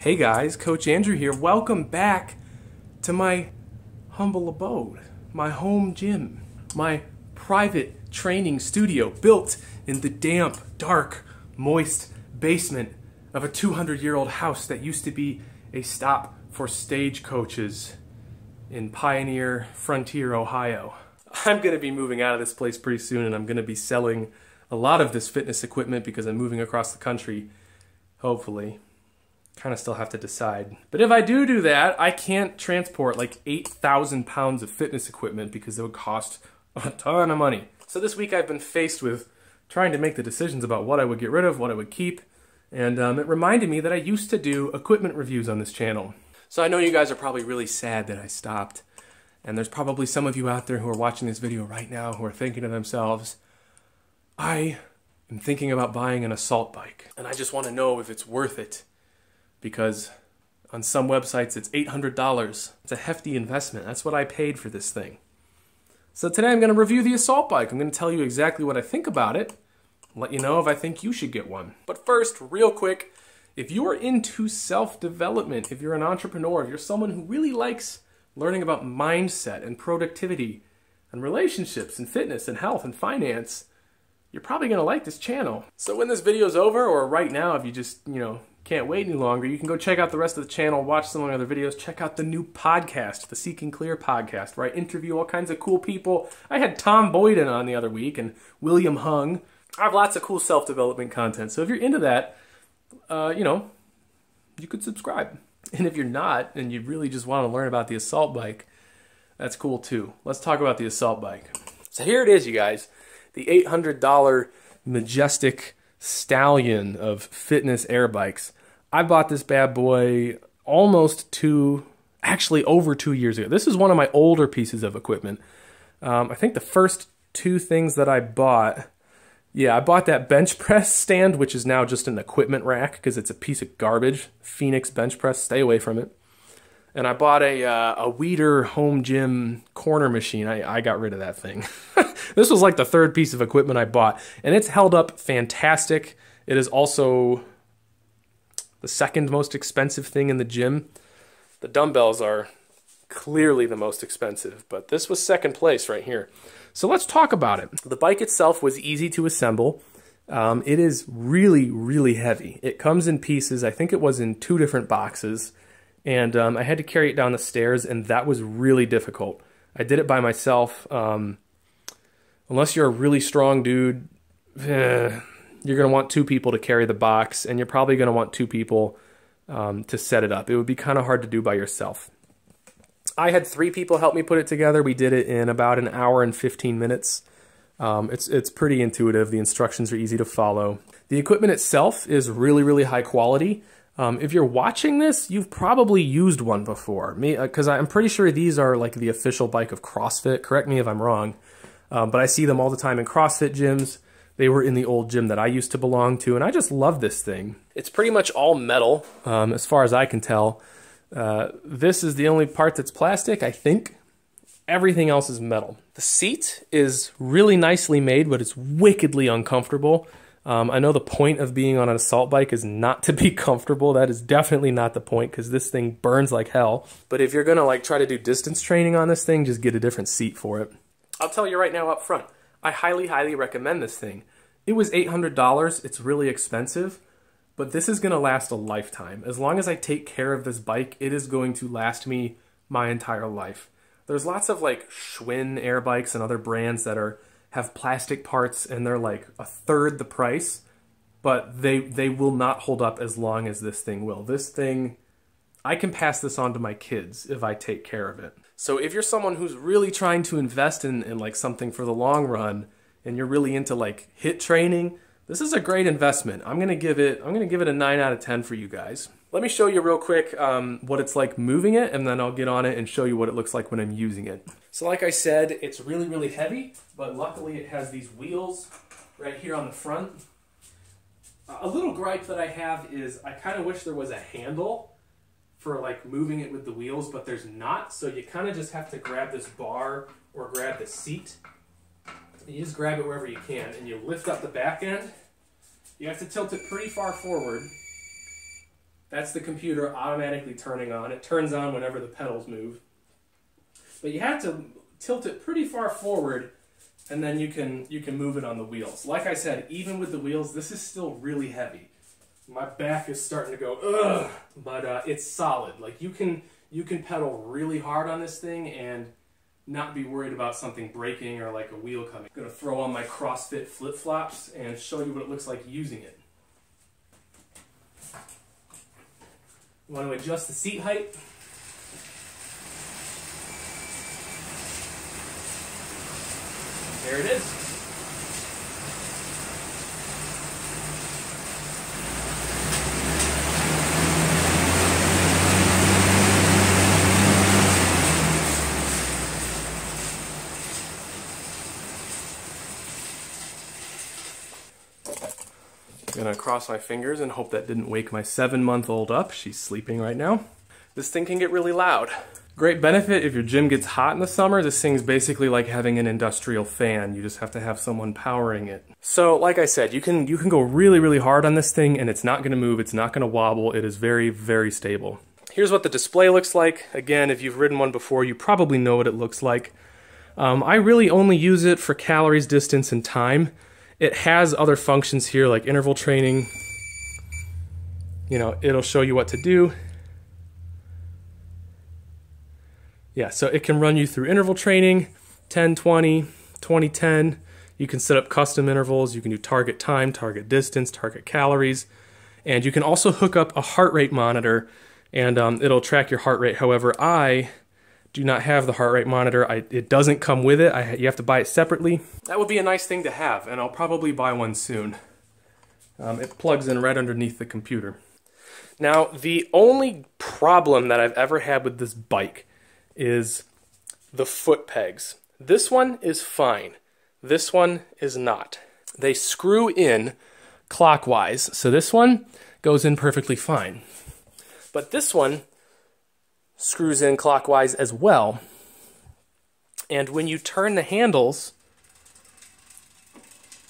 Hey guys, Coach Andrew here. Welcome back to my humble abode, my home gym, my private training studio built in the damp, dark, moist basement of a 200-year-old house that used to be a stop for stagecoaches in Pioneer, Frontier, Ohio. I'm going to be moving out of this place pretty soon, and I'm going to be selling a lot of this fitness equipment because I'm moving across the country, hopefully. Kind of still have to decide. But if I do that, I can't transport like 8,000 pounds of fitness equipment because it would cost a ton of money. So this week I've been faced with trying to make the decisions about what I would get rid of, what I would keep, and it reminded me that I used to do equipment reviews on this channel. So I know you guys are probably really sad that I stopped, and there's probably some of you out there who are watching this video right now who are thinking to themselves, I am thinking about buying an assault bike, and I just want to know if it's worth it. Because on some websites it's $800. It's a hefty investment. That's what I paid for this thing. So today I'm going to review the assault bike. I'm going to tell you exactly what I think about it. Let you know if I think you should get one. But first, real quick, if you're into self-development, if you're an entrepreneur, if you're someone who really likes learning about mindset and productivity and relationships and fitness and health and finance, you're probably going to like this channel. So when this video's over, or right now if you just, can't wait any longer, you can go check out the rest of the channel, watch some of my other videos, check out the new podcast, the Seek and Clear podcast, where I interview all kinds of cool people. I had Tom Boyden on the other week and William Hung. I have lots of cool self-development content, so if you're into that, you could subscribe. And if you're not, and you really just want to learn about the assault bike, that's cool too. Let's talk about the assault bike. So here it is, you guys. The $800 majestic stallion of fitness air bikes. I bought this bad boy actually over 2 years ago. This is one of my older pieces of equipment. I think the first two things that I bought, I bought that bench press stand, which is now just an equipment rack because it's a piece of garbage. Phoenix bench press, stay away from it. And I bought a Weeder home gym corner machine. I got rid of that thing. This was like the third piece of equipment I bought, and it's held up fantastic. It is also the second most expensive thing in the gym. The dumbbells are clearly the most expensive, but this was second place right here. So let's talk about it. The bike itself was easy to assemble. It is really, really heavy. It comes in pieces. I think it was in 2 different boxes, and I had to carry it down the stairs, and that was really difficult. I did it by myself. Unless you're a really strong dude, you're going to want 2 people to carry the box, and you're probably going to want 2 people to set it up. It would be kind of hard to do by yourself. I had 3 people help me put it together. We did it in about an hour and 15 minutes. It's pretty intuitive. The instructions are easy to follow. The equipment itself is really, really high quality. If you're watching this, you've probably used one before. Because I'm pretty sure these are like the official bike of CrossFit. Correct me if I'm wrong. But I see them all the time in CrossFit gyms. They were in the old gym that I used to belong to, and I just love this thing. It's pretty much all metal, as far as I can tell. This is the only part that's plastic, I think. Everything else is metal. The seat is really nicely made, but it's wickedly uncomfortable. I know the point of being on an assault bike is not to be comfortable. That is definitely not the point, because this thing burns like hell. But if you're gonna try to do distance training on this thing, just get a different seat for it. I'll tell you right now up front, I highly, highly recommend this thing. It was $800, it's really expensive, but this is gonna last a lifetime. As long as I take care of this bike, it is going to last me my entire life. There's lots of Schwinn air bikes and other brands that have plastic parts, and they're like a third the price, but they will not hold up as long as this thing will. This thing, I can pass this on to my kids if I take care of it. So if you're someone who's really trying to invest in something for the long run, and you're really into HIIT training, this is a great investment. I'm gonna give it a 9 out of 10 for you guys. Let me show you real quick what it's like moving it, and then I'll get on it and show you what it looks like when I'm using it. So like I said, it's really, really heavy, but luckily it has these wheels right here on the front. A little gripe that I have is I kind of wish there was a handle for moving it with the wheels, but there's not, so you kind of just have to grab this bar or grab the seat. You just grab it wherever you can, and you lift up the back end. You have to tilt it pretty far forward, That's the computer automatically turning on. It turns on whenever the pedals move. But you have to tilt it pretty far forward, and then you can move it on the wheels. Like I said, even with the wheels, this is still really heavy. My back is starting to go, ugh, but it's solid. Like you can pedal really hard on this thing and not be worried about something breaking or like a wheel coming. I'm gonna throw on my CrossFit flip-flops and show you what it looks like using it. You want to adjust the seat height. There it is. I'm gonna cross my fingers and hope that didn't wake my 7-month-old up. She's sleeping right now. This thing can get really loud. Great benefit if your gym gets hot in the summer. This thing's basically like having an industrial fan. You just have to have someone powering it. So like I said, you can go really, really hard on this thing and it's not gonna move, it's not gonna wobble. It is very, very stable. Here's what the display looks like. Again, if you've ridden one before, you probably know what it looks like. I really only use it for calories, distance, and time. It has other functions here like interval training. You know, it'll show you what to do. Yeah, so it can run you through interval training, 10, 20, 20, 10. You can set up custom intervals. You can do target time, target distance, target calories. And you can also hook up a heart rate monitor and it'll track your heart rate. However, I do not have the heart rate monitor. It doesn't come with it. You have to buy it separately. That would be a nice thing to have, and I'll probably buy one soon. It plugs in right underneath the computer. Now, the only problem that I've ever had with this bike is the foot pegs. This one is fine. This one is not. They screw in clockwise, so this one goes in perfectly fine. But this one screws in clockwise as well. And when you turn the handles,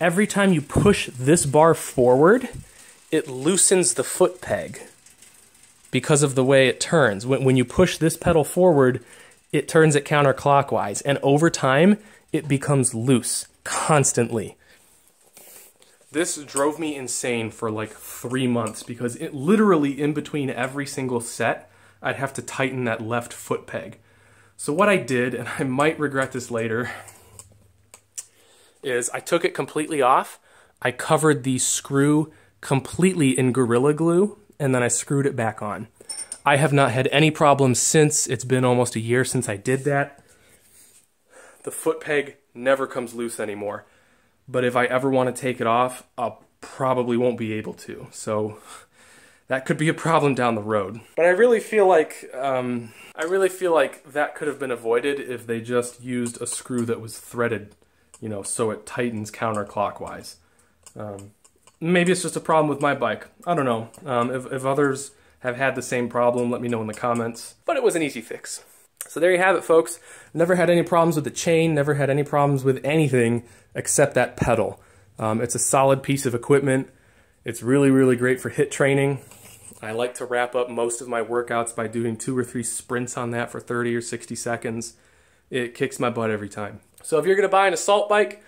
every time you push this bar forward, it loosens the foot peg because of the way it turns. When you push this pedal forward, it turns it counterclockwise, and over time, it becomes loose constantly. This drove me insane for like 3 months because it literally in between every single set, I'd have to tighten that left foot peg. So what I did, and I might regret this later, is I took it completely off, I covered the screw completely in Gorilla Glue, and then I screwed it back on. I have not had any problems since. It's been almost a year since I did that. The foot peg never comes loose anymore. But if I ever want to take it off, I probably won't be able to. So that could be a problem down the road. But I really feel like that could have been avoided if they just used a screw that was threaded, you know, so it tightens counterclockwise. Maybe it's just a problem with my bike. I don't know. If others have had the same problem, let me know in the comments. But it was an easy fix. So there you have it, folks. Never had any problems with the chain, never had any problems with anything except that pedal. It's a solid piece of equipment. It's really, really great for HIIT training. I like to wrap up most of my workouts by doing 2 or 3 sprints on that for 30 or 60 seconds. It kicks my butt every time. So if you're gonna buy an assault bike,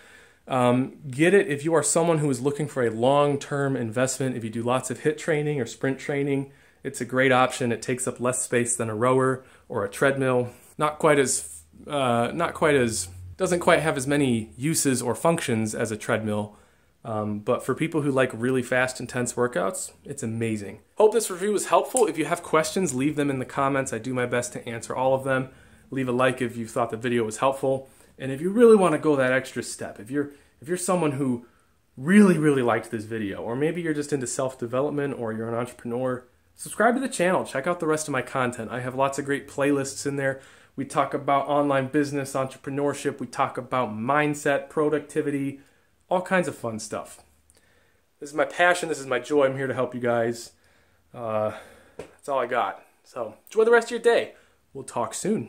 get it if you are someone who is looking for a long-term investment. If you do lots of HIIT training or sprint training, it's a great option. It takes up less space than a rower or a treadmill. Doesn't quite have as many uses or functions as a treadmill. But for people who like really fast, intense workouts, it's amazing. Hope this review was helpful. If you have questions, leave them in the comments. I do my best to answer all of them. Leave a like if you thought the video was helpful. And if you really want to go that extra step, if you're someone who really, really liked this video, or maybe you're just into self-development or you're an entrepreneur, subscribe to the channel. Check out the rest of my content. I have lots of great playlists in there. We talk about online business, entrepreneurship. We talk about mindset, productivity, all kinds of fun stuff. This is my passion. This is my joy. I'm here to help you guys. That's all I got. So enjoy the rest of your day. We'll talk soon.